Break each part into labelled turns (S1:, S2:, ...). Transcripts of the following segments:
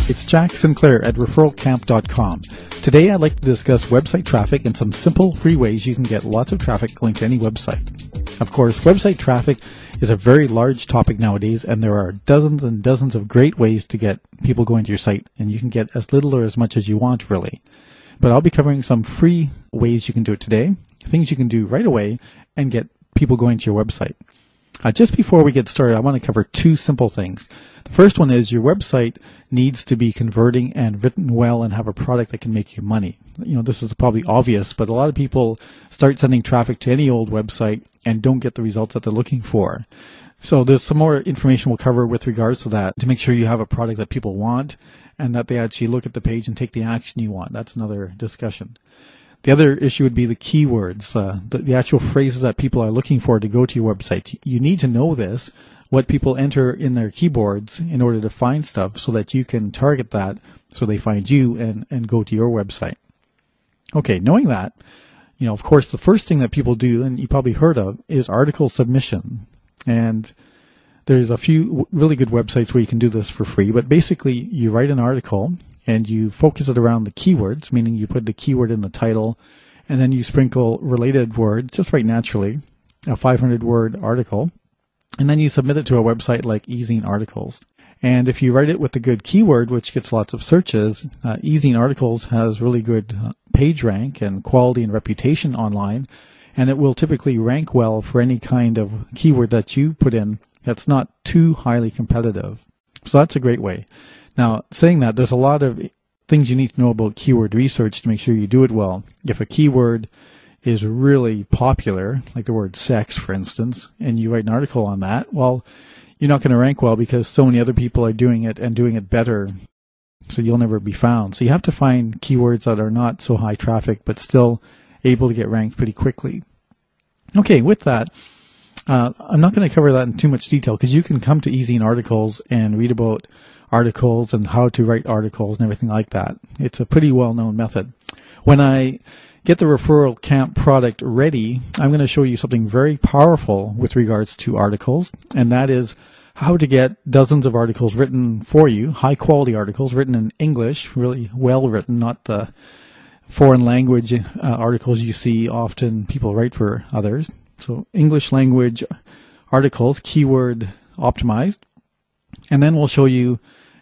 S1: It's Jack Sinclair at referralcamp.com. Today I'd like to discuss website traffic and some simple free ways you can get lots of traffic going to any website. Of course, website traffic is a very large topic nowadays, and there are dozens and dozens of great ways to get people going to your site, and you can get as little or as much as you want, really. But I'll be covering some free ways you can do it today, things you can do right away, and get people going to your website. Just before we get started, I want to cover two simple things. The first one is your website needs to be converting and written well and have a product that can make you money. You know, this is probably obvious, but a lot of people start sending traffic to any old website and don't get the results that they're looking for. So there's some more information we'll cover with regards to that to make sure you have a product that people want and that they actually look at the page and take the action you want. That's another discussion. The other issue would be the keywords, the actual phrases that people are looking for to go to your website. You need to know this, what people enter in their keyboards in order to find stuff so that you can target that so they find you and go to your website. Okay, knowing that, you know, of course, the first thing that people do, and you probably heard of, is article submission. And there's a few really good websites where you can do this for free, but basically you write an article and you focus it around the keywords, meaning you put the keyword in the title, and then you sprinkle related words, just right naturally, a 500-word article, and then you submit it to a website like eZine Articles. And if you write it with a good keyword, which gets lots of searches, eZine Articles has really good page rank and quality and reputation online, and it will typically rank well for any kind of keyword that you put in that's not too highly competitive. So that's a great way. Now, saying that, there's a lot of things you need to know about keyword research to make sure you do it well. If a keyword is really popular, like the word sex, for instance, and you write an article on that, well, you're not going to rank well because so many other people are doing it and doing it better, so you'll never be found. So you have to find keywords that are not so high traffic, but still able to get ranked pretty quickly. Okay, with that, I'm not going to cover that in too much detail because you can come to eZine Articles and read about articles and how to write articles and everything like that. It's a pretty well-known method. When I get the Referral Camp product ready, I'm going to show you something very powerful with regards to articles, and that is how to get dozens of articles written for you, high-quality articles written in English, really well-written, not the foreign language articles you see often people write for others. So English language articles, keyword optimized, and then we'll show you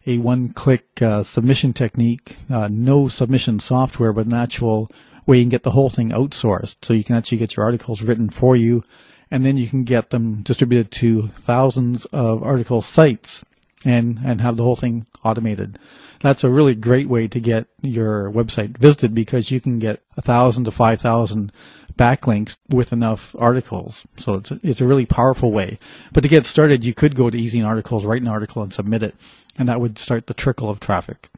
S1: a one-click submission technique, no submission software, but an actual way you can get the whole thing outsourced. So you can actually get your articles written for you, and then you can get them distributed to thousands of article sites and have the whole thing automated. That's a really great way to get your website visited because you can get 1,000 to 5,000 backlinks with enough articles. So it's a really powerful way. But to get started, you could go to eZine Articles, write an article, and submit it, and that would start the trickle of traffic.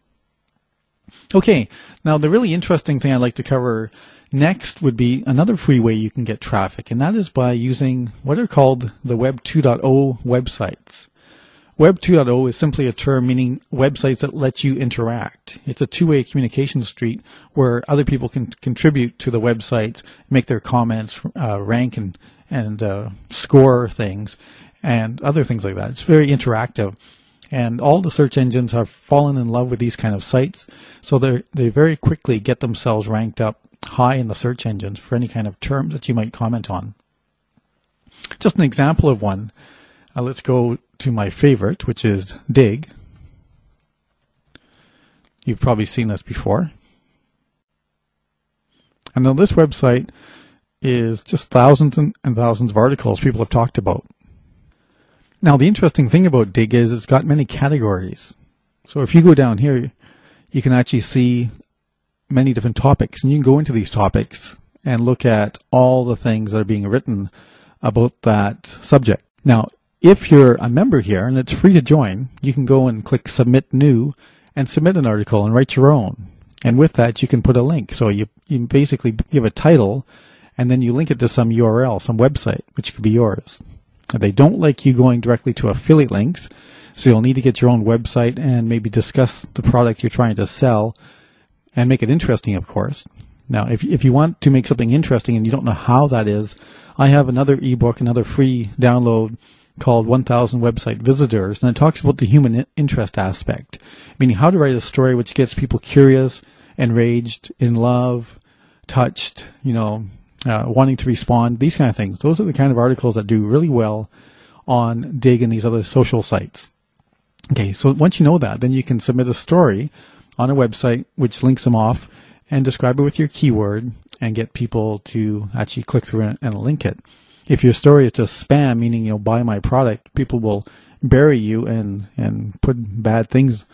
S1: Okay, now the really interesting thing I'd like to cover next would be another free way you can get traffic, and that is by using what are called the Web 2.0 websites. Web 2.0 is simply a term meaning websites that let you interact. It's a two-way communication street where other people can contribute to the websites, make their comments, rank and score things, and other things like that. It's very interactive. And all the search engines have fallen in love with these kind of sites, so they very quickly get themselves ranked up high in the search engines for any kind of terms that you might comment on. Just an example of one. Let's go to my favorite, which is Digg. You've probably seen this before. And now this website is just thousands and thousands of articles people have talked about. Now the interesting thing about Digg is it's got many categories. So if you go down here, you can actually see many different topics, and you can go into these topics and look at all the things that are being written about that subject. Now, if you're a member here, and it's free to join, you can go and click Submit New and submit an article and write your own. And with that, you can put a link. So you basically give a title, and then you link it to some URL, some website, which could be yours. They don't like you going directly to affiliate links, so you'll need to get your own website and maybe discuss the product you're trying to sell and make it interesting, of course. Now, if you want to make something interesting and you don't know how that is, I have another ebook, another free download called 1000 Website Visitors, and it talks about the human interest aspect, meaning how to write a story which gets people curious, enraged, in love, touched, wanting to respond, these kind of things. Those are the kind of articles that do really well on Digg and these other social sites. Okay, so once you know that, then you can submit a story on a website which links them off and describe it with your keyword and get people to actually click through it and link it. If your story is just spam, meaning, buy my product, people will bury you and put bad things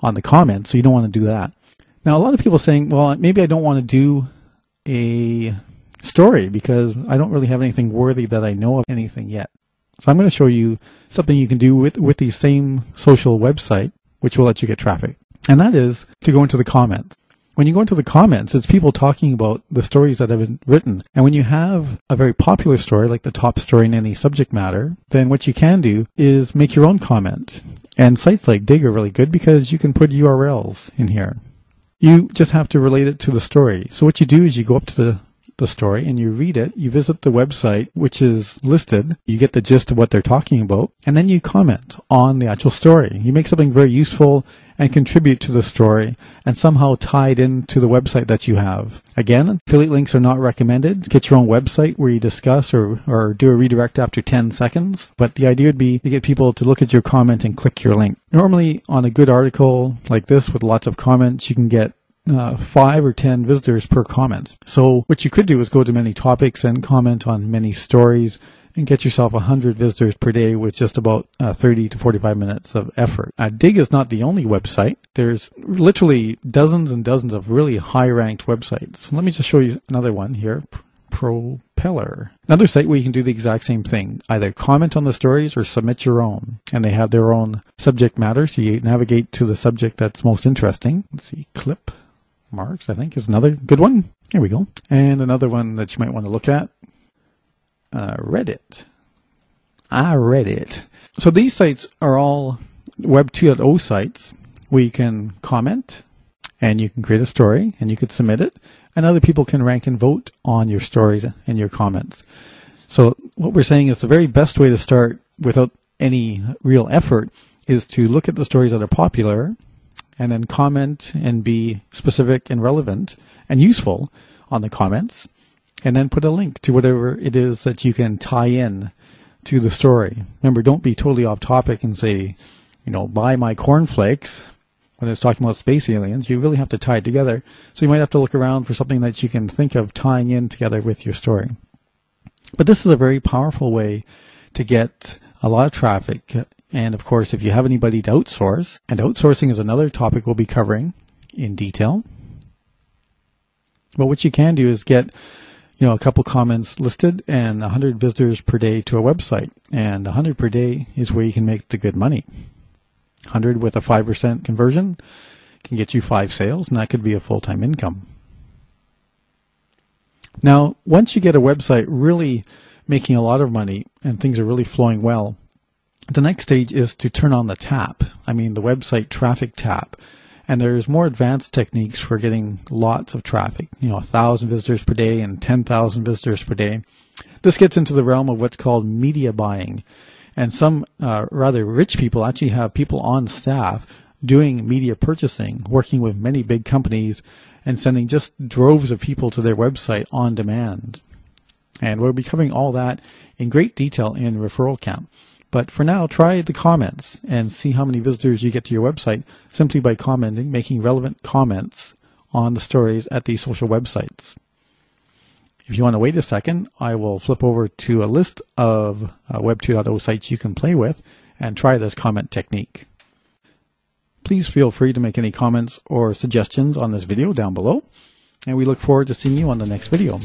S1: on the comments, so you don't want to do that. Now, a lot of people are saying, well, maybe I don't want to do a story because I don't really have anything worthy that I know of anything yet. So I'm going to show you something you can do with the same social website, which will let you get traffic. And that is to go into the comments. When you go into the comments, it's people talking about the stories that have been written. And when you have a very popular story, like the top story in any subject matter, then what you can do is make your own comment. And sites like Digg are really good because you can put URLs in here. You just have to relate it to the story. So what you do is you go up to the story and you read it, you visit the website which is listed, you get the gist of what they're talking about, and then you comment on the actual story. You make something very useful and contribute to the story and somehow tied into the website that you have. Again, affiliate links are not recommended. Get your own website where you discuss or do a redirect after 10 seconds. But the idea would be to get people to look at your comment and click your link. Normally on a good article like this with lots of comments, you can get 5 or 10 visitors per comment. So what you could do is go to many topics and comment on many stories and get yourself 100 visitors per day with just about 30 to 45 minutes of effort. Digg is not the only website. There's literally dozens and dozens of really high-ranked websites. Let me just show you another one here. Propeller. Another site where you can do the exact same thing. Either comment on the stories or submit your own. And they have their own subject matter, so you navigate to the subject that's most interesting. Let's see, Clip Marks, I think, is another good one. Here we go. And another one that you might want to look at. Reddit. Reddit. So these sites are all Web 2.0 sites where you can comment and you can create a story and you could submit it and other people can rank and vote on your stories and your comments. So what we're saying is the very best way to start without any real effort is to look at the stories that are popular and then comment and be specific and relevant and useful on the comments, and then put a link to whatever it is that you can tie in to the story. Remember, don't be totally off topic and say, buy my cornflakes when it's talking about space aliens. You really have to tie it together. So you might have to look around for something that you can think of tying in together with your story. But this is a very powerful way to get a lot of traffic. And of course, if you have anybody to outsource, and outsourcing is another topic we'll be covering in detail. But what you can do is get, a couple comments listed and 100 visitors per day to a website. And 100 per day is where you can make the good money. 100 with a 5% conversion can get you 5 sales, and that could be a full-time income. Now, once you get a website really making a lot of money and things are really flowing well, the next stage is to turn on the tap. The website traffic tap. And there's more advanced techniques for getting lots of traffic, 1,000 visitors per day and 10,000 visitors per day. This gets into the realm of what's called media buying. And some rather rich people actually have people on staff doing media purchasing, working with many big companies and sending just droves of people to their website on demand. And we'll be covering all that in great detail in Referral Camp. But for now, try the comments and see how many visitors you get to your website simply by commenting, making relevant comments on the stories at these social websites. If you want to wait a second, I will flip over to a list of Web 2.0 sites you can play with and try this comment technique. Please feel free to make any comments or suggestions on this video down below, and we look forward to seeing you on the next video.